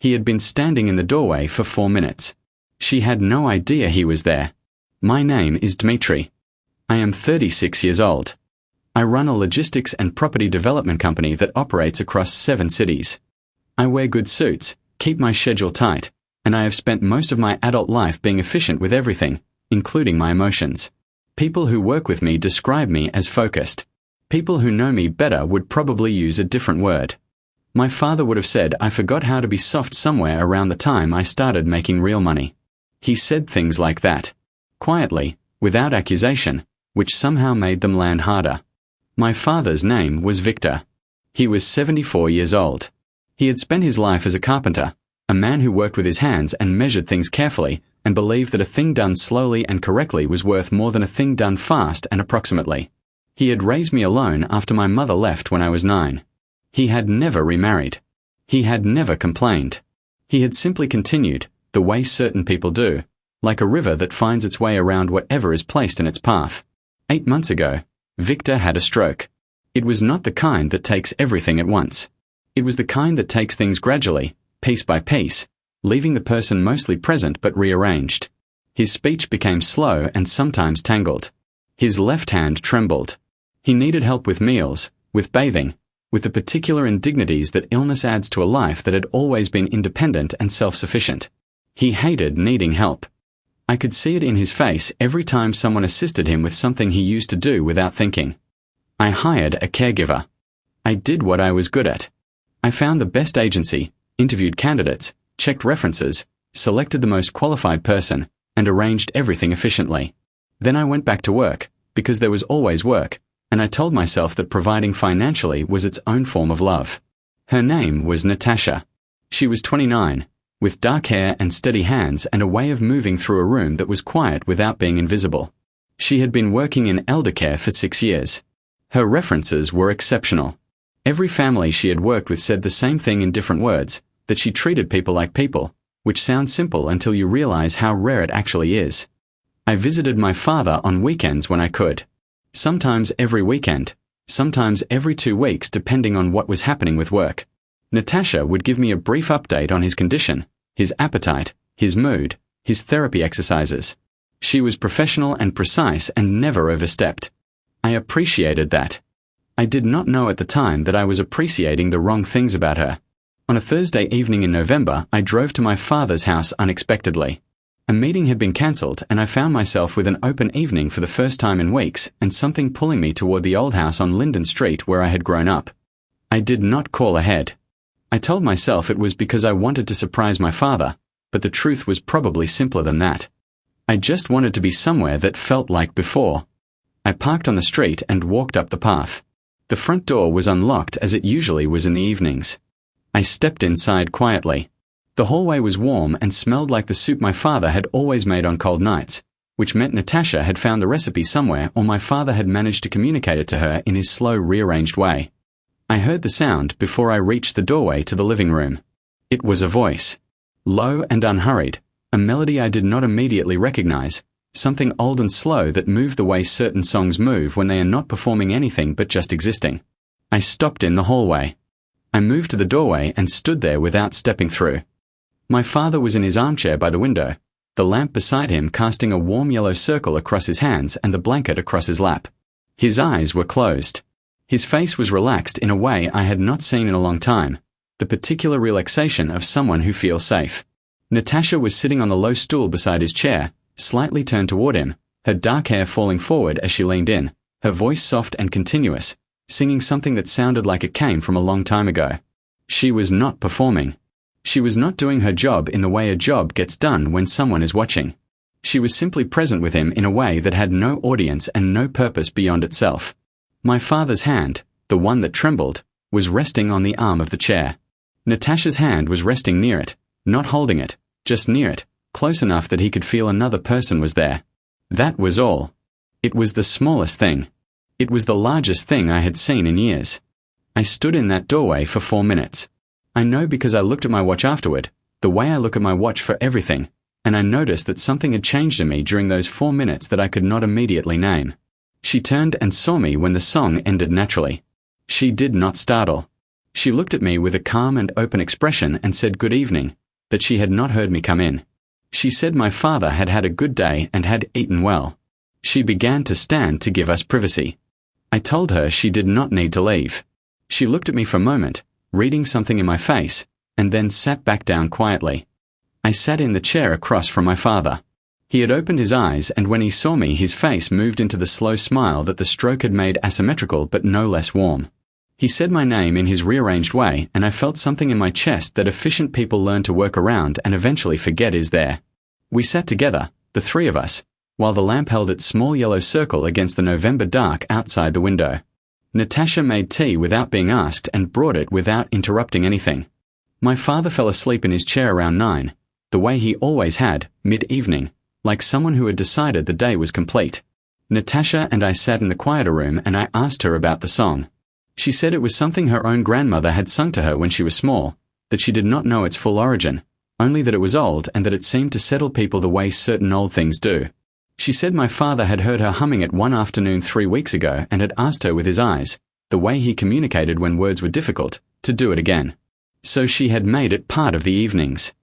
He had been standing in the doorway for 4 minutes. She had no idea he was there. My name is Dmitry. I am 36 years old. I run a logistics and property development company that operates across 7 cities. I wear good suits, keep my schedule tight, and I have spent most of my adult life being efficient with everything, including my emotions. People who work with me describe me as focused. People who know me better would probably use a different word. My father would have said I forgot how to be soft somewhere around the time I started making real money. He said things like that, quietly, without accusation, which somehow made them land harder. My father's name was Victor. He was 74 years old. He had spent his life as a carpenter, a man who worked with his hands and measured things carefully and believed that a thing done slowly and correctly was worth more than a thing done fast and approximately. He had raised me alone after my mother left when I was 9. He had never remarried. He had never complained. He had simply continued, the way certain people do, like a river that finds its way around whatever is placed in its path. 8 months ago, Victor had a stroke. It was not the kind that takes everything at once. It was the kind that takes things gradually, piece by piece, leaving the person mostly present but rearranged. His speech became slow and sometimes tangled. His left hand trembled. He needed help with meals, with bathing, with the particular indignities that illness adds to a life that had always been independent and self-sufficient. He hated needing help. I could see it in his face every time someone assisted him with something he used to do without thinking. I hired a caregiver. I did what I was good at. I found the best agency, interviewed candidates, checked references, selected the most qualified person, and arranged everything efficiently. Then I went back to work, because there was always work, and I told myself that providing financially was its own form of love. Her name was Natasha. She was 29, with dark hair and steady hands and a way of moving through a room that was quiet without being invisible. She had been working in elder care for 6 years. Her references were exceptional. Every family she had worked with said the same thing in different words, that she treated people like people, which sounds simple until you realize how rare it actually is. I visited my father on weekends when I could. Sometimes every weekend, sometimes every 2 weeks depending on what was happening with work. Natasha would give me a brief update on his condition, his appetite, his mood, his therapy exercises. She was professional and precise and never overstepped. I appreciated that. I did not know at the time that I was appreciating the wrong things about her. On a Thursday evening in November, I drove to my father's house unexpectedly. A meeting had been cancelled and I found myself with an open evening for the first time in weeks and something pulling me toward the old house on Linden Street where I had grown up. I did not call ahead. I told myself it was because I wanted to surprise my father, but the truth was probably simpler than that. I just wanted to be somewhere that felt like before. I parked on the street and walked up the path. The front door was unlocked as it usually was in the evenings. I stepped inside quietly. The hallway was warm and smelled like the soup my father had always made on cold nights, which meant Natasha had found the recipe somewhere or my father had managed to communicate it to her in his slow, rearranged way. I heard the sound before I reached the doorway to the living room. It was a voice. Low and unhurried, a melody I did not immediately recognize, something old and slow that moved the way certain songs move when they are not performing anything but just existing. I stopped in the hallway. I moved to the doorway and stood there without stepping through. My father was in his armchair by the window, the lamp beside him casting a warm yellow circle across his hands and the blanket across his lap. His eyes were closed. His face was relaxed in a way I had not seen in a long time, the particular relaxation of someone who feels safe. Natasha was sitting on the low stool beside his chair, slightly turned toward him, her dark hair falling forward as she leaned in, her voice soft and continuous, singing something that sounded like it came from a long time ago. She was not performing. She was not doing her job in the way a job gets done when someone is watching. She was simply present with him in a way that had no audience and no purpose beyond itself. My father's hand, the one that trembled, was resting on the arm of the chair. Natasha's hand was resting near it, not holding it, just near it, close enough that he could feel another person was there. That was all. It was the smallest thing. It was the largest thing I had seen in years. I stood in that doorway for 4 minutes. I know because I looked at my watch afterward, the way I look at my watch for everything, and I noticed that something had changed in me during those 4 minutes that I could not immediately name. She turned and saw me when the song ended naturally. She did not startle. She looked at me with a calm and open expression and said good evening, that she had not heard me come in. She said my father had had a good day and had eaten well. She began to stand to give us privacy. I told her she did not need to leave. She looked at me for a moment, reading something in my face, and then sat back down quietly. I sat in the chair across from my father. He had opened his eyes, and when he saw me, his face moved into the slow smile that the stroke had made asymmetrical but no less warm. He said my name in his rearranged way, and I felt something in my chest that efficient people learn to work around and eventually forget is there. We sat together, the three of us, while the lamp held its small yellow circle against the November dark outside the window. Natasha made tea without being asked and brought it without interrupting anything. My father fell asleep in his chair around 9, the way he always had, mid-evening, like someone who had decided the day was complete. Natasha and I sat in the quieter room and I asked her about the song. She said it was something her own grandmother had sung to her when she was small, that she did not know its full origin, only that it was old and that it seemed to settle people the way certain old things do. She said my father had heard her humming it one afternoon 3 weeks ago and had asked her with his eyes, the way he communicated when words were difficult, to do it again. So she had made it part of the evenings.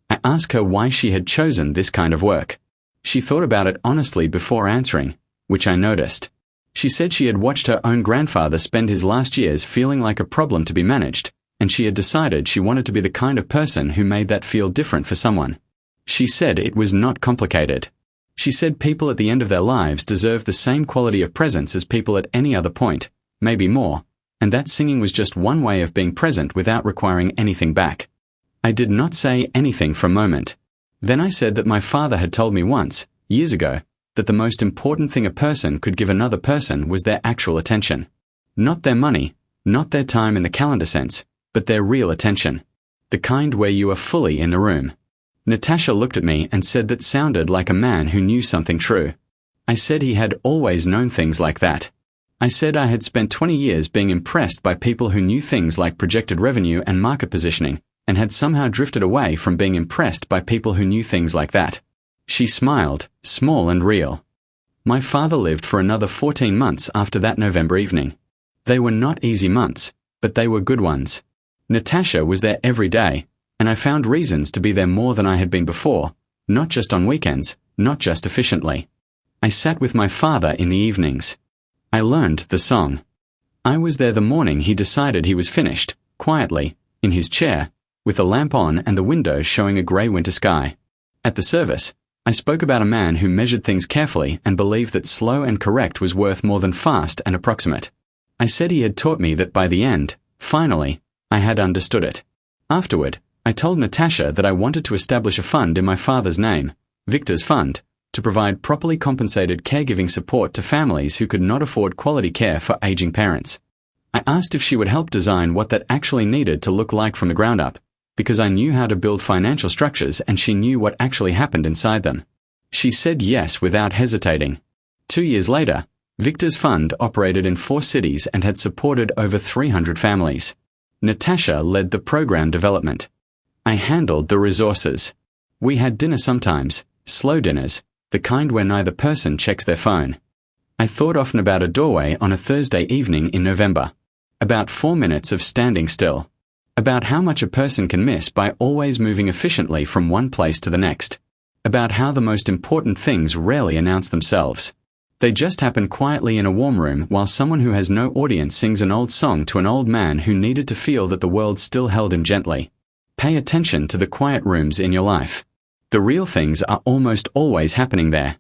I asked her why she had chosen this kind of work. She thought about it honestly before answering, which I noticed. She said she had watched her own grandfather spend his last years feeling like a problem to be managed, and she had decided she wanted to be the kind of person who made that feel different for someone. She said it was not complicated. She said people at the end of their lives deserve the same quality of presence as people at any other point, maybe more, and that singing was just one way of being present without requiring anything back. I did not say anything for a moment. Then I said that my father had told me once, years ago, that the most important thing a person could give another person was their actual attention. Not their money, not their time in the calendar sense, but their real attention. The kind where you are fully in the room. Natasha looked at me and said that sounded like a man who knew something true. I said he had always known things like that. I said I had spent 20 years being impressed by people who knew things like projected revenue and market positioning, and had somehow drifted away from being impressed by people who knew things like that. She smiled, small and real. My father lived for another 14 months after that November evening. They were not easy months, but they were good ones. Natasha was there every day, and I found reasons to be there more than I had been before, not just on weekends, not just efficiently. I sat with my father in the evenings. I learned the song. I was there the morning he decided he was finished, quietly, in his chair, with the lamp on and the window showing a grey winter sky. At the service, I spoke about a man who measured things carefully and believed that slow and correct was worth more than fast and approximate. I said he had taught me that by the end, finally, I had understood it. Afterward, I told Natasha that I wanted to establish a fund in my father's name, Victor's Fund, to provide properly compensated caregiving support to families who could not afford quality care for aging parents. I asked if she would help design what that actually needed to look like from the ground up, because I knew how to build financial structures and she knew what actually happened inside them. She said yes without hesitating. 2 years later, Victor's Fund operated in 4 cities and had supported over 300 families. Natasha led the program development. I handled the resources. We had dinner sometimes, slow dinners, the kind where neither person checks their phone. I thought often about a doorway on a Thursday evening in November. About 4 minutes of standing still. About how much a person can miss by always moving efficiently from one place to the next. About how the most important things rarely announce themselves. They just happen quietly in a warm room while someone who has no audience sings an old song to an old man who needed to feel that the world still held him gently. Pay attention to the quiet rooms in your life. The real things are almost always happening there.